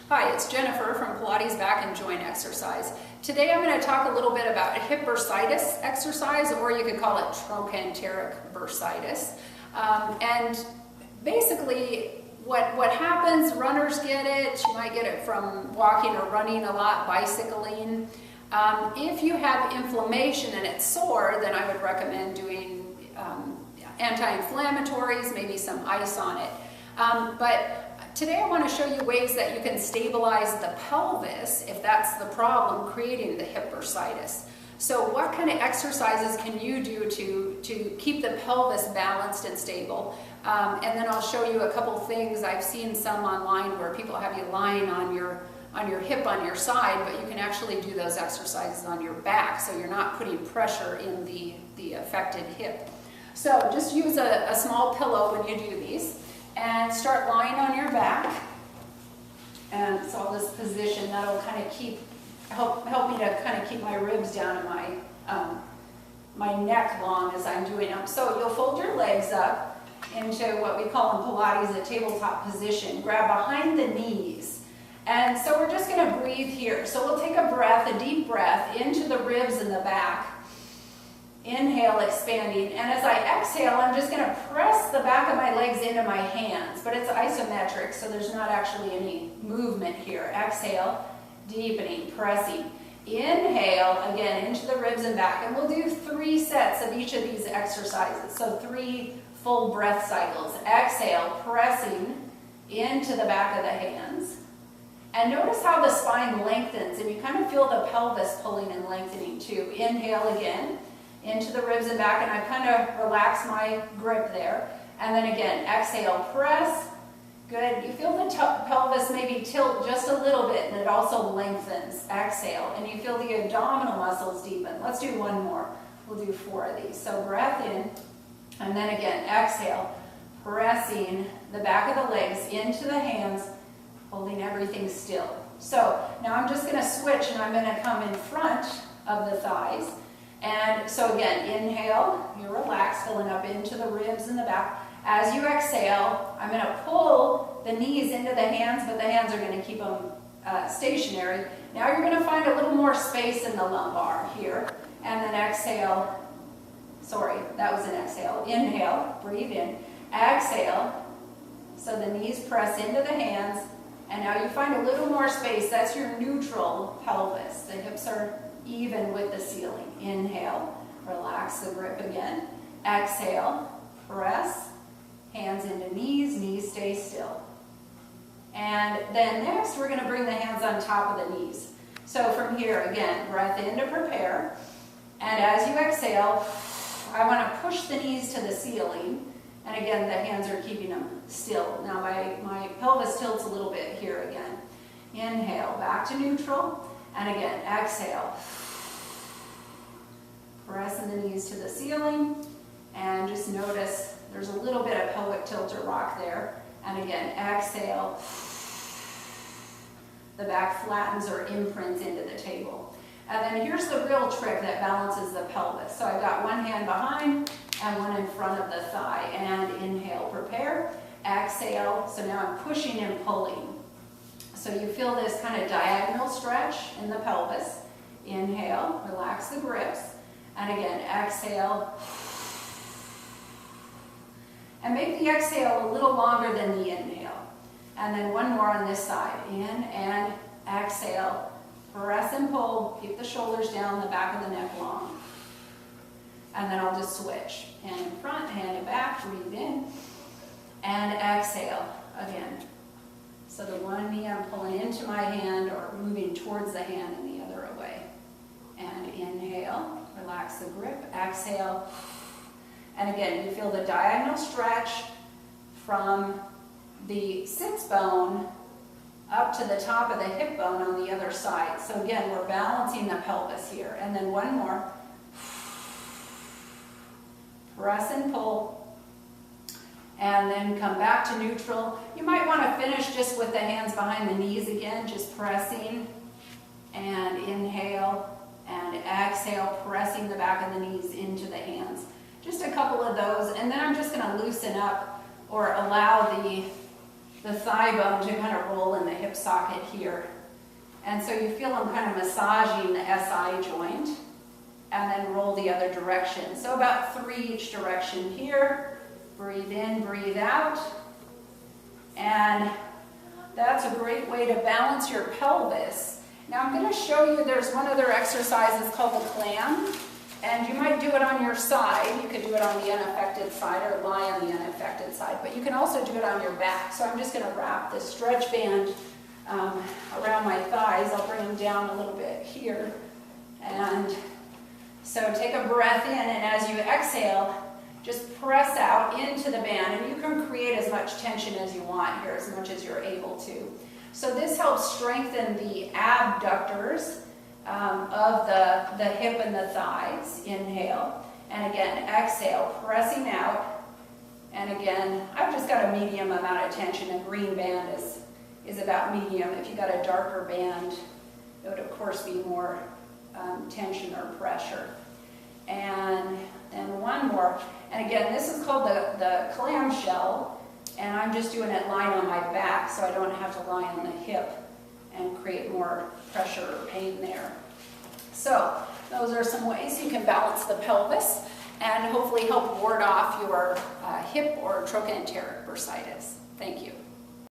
Hi, it's Jennifer from Pilates Back and Joint Exercise. Today I'm going to talk a little bit about hip bursitis exercise, or you could call it trochanteric bursitis. And basically what happens, runners get it, you might get it from walking or running a lot, bicycling. If you have inflammation and it's sore, then I would recommend doing anti-inflammatories, maybe some ice on it. But today I want to show you ways that you can stabilize the pelvis if that's the problem creating the hip bursitis. So what kind of exercises can you do to keep the pelvis balanced and stable? And then I'll show you a couple things. I've seen some online where people have you lying on your hip on your side, but you can actually do those exercises on your back, so you're not putting pressure in the affected hip. So just use a small pillow when you do these. And start lying on your back, and so I'll just position. That'll kind of help me to kind of keep my ribs down and my neck long as I'm doing them. So you'll fold your legs up into what we call in Pilates a tabletop position. Grab behind the knees, and so we're just going to breathe here. So we'll take a breath, a deep breath into the ribs in the back. Inhale, expanding, and as I exhale, I'm just going to press the back of my legs into my hands, but it's isometric, so there's not actually any movement here. Exhale, deepening, pressing. Inhale, again, into the ribs and back, and we'll do 3 sets of each of these exercises, so 3 full breath cycles. Exhale, pressing into the back of the hands, and notice how the spine lengthens, and you kind of feel the pelvis pulling and lengthening too. Inhale again, into the ribs and back, and I kind of relax my grip there. And then again, exhale, press. Good. You feel the pelvis maybe tilt just a little bit, and it also lengthens. Exhale, and you feel the abdominal muscles deepen. Let's do one more. We'll do 4 of these. So breath in, and then again, exhale, pressing the back of the legs into the hands, holding everything still. So now I'm just going to switch, and I'm going to come in front of the thighs. And so again, inhale, you relax, filling up into the ribs in the back. As you exhale, I'm going to pull the knees into the hands, but the hands are going to keep them stationary. Now you're going to find a little more space in the lumbar here. And then exhale, sorry, that was an exhale. Inhale, breathe in. Exhale, so the knees press into the hands. And now you find a little more space. That's your neutral pelvis. The hips are even with the ceiling. Inhale, relax the grip again. Exhale, press, hands into knees, knees stay still. And then next we're going to bring the hands on top of the knees. So from here, again, breath in to prepare. And as you exhale, I want to push the knees to the ceiling. And again, the hands are keeping them still. Now my pelvis tilts a little bit here again. Inhale, back to neutral. And again, exhale. Pressing the knees to the ceiling. And just notice there's a little bit of pelvic tilt or rock there. And again, exhale. The back flattens or imprints into the table. And then here's the real trick that balances the pelvis. So I've got one hand behind and one in front of the thigh. And inhale, prepare. Exhale. So now I'm pushing and pulling. So you feel this kind of diagonal stretch in the pelvis. Inhale, relax the grips. And again, exhale. And make the exhale a little longer than the inhale. And then one more on this side. In and exhale. Press and pull. Keep the shoulders down, the back of the neck long. And then I'll just switch. Hand in front, hand in back. Breathe in. And exhale again. So the one knee I'm pulling into my hand or moving towards the hand and the other away. And inhale, relax the grip, exhale. And again, you feel the diagonal stretch from the sits bone up to the top of the hip bone on the other side. So again, we're balancing the pelvis here. And then one more. Press and pull. And then come back to neutral. You might want to finish just with the hands behind the knees again, just pressing. And inhale and exhale, pressing the back of the knees into the hands. Just a couple of those, and then I'm just going to loosen up or allow the the thigh bone to kind of roll in the hip socket here. And so you feel them kind of massaging the SI joint, and then roll the other direction. So about 3 each direction here. Breathe in, breathe out. And that's a great way to balance your pelvis. Now I'm going to show you, there's one other exercise, it's called the clam. And you might do it on your side. You could do it on the unaffected side or lie on the unaffected side. But you can also do it on your back. So I'm just going to wrap this stretch band around my thighs. I'll bring them down a little bit here. And so take a breath in, and as you exhale, just press out into the band. And you can create as much tension as you want here, as much as you're able to. So this helps strengthen the abductors of the hip and the thighs. Inhale. And again, exhale, pressing out. And again, I've just got a medium amount of tension. A green band is about medium. If you got a darker band, it would of course be more tension or pressure. And then one more. And again, this is called the clamshell. And I'm just doing it lying on my back so I don't have to lie on the hip and create more pressure or pain there. So those are some ways you can balance the pelvis and hopefully help ward off your hip or trochanteric bursitis. Thank you.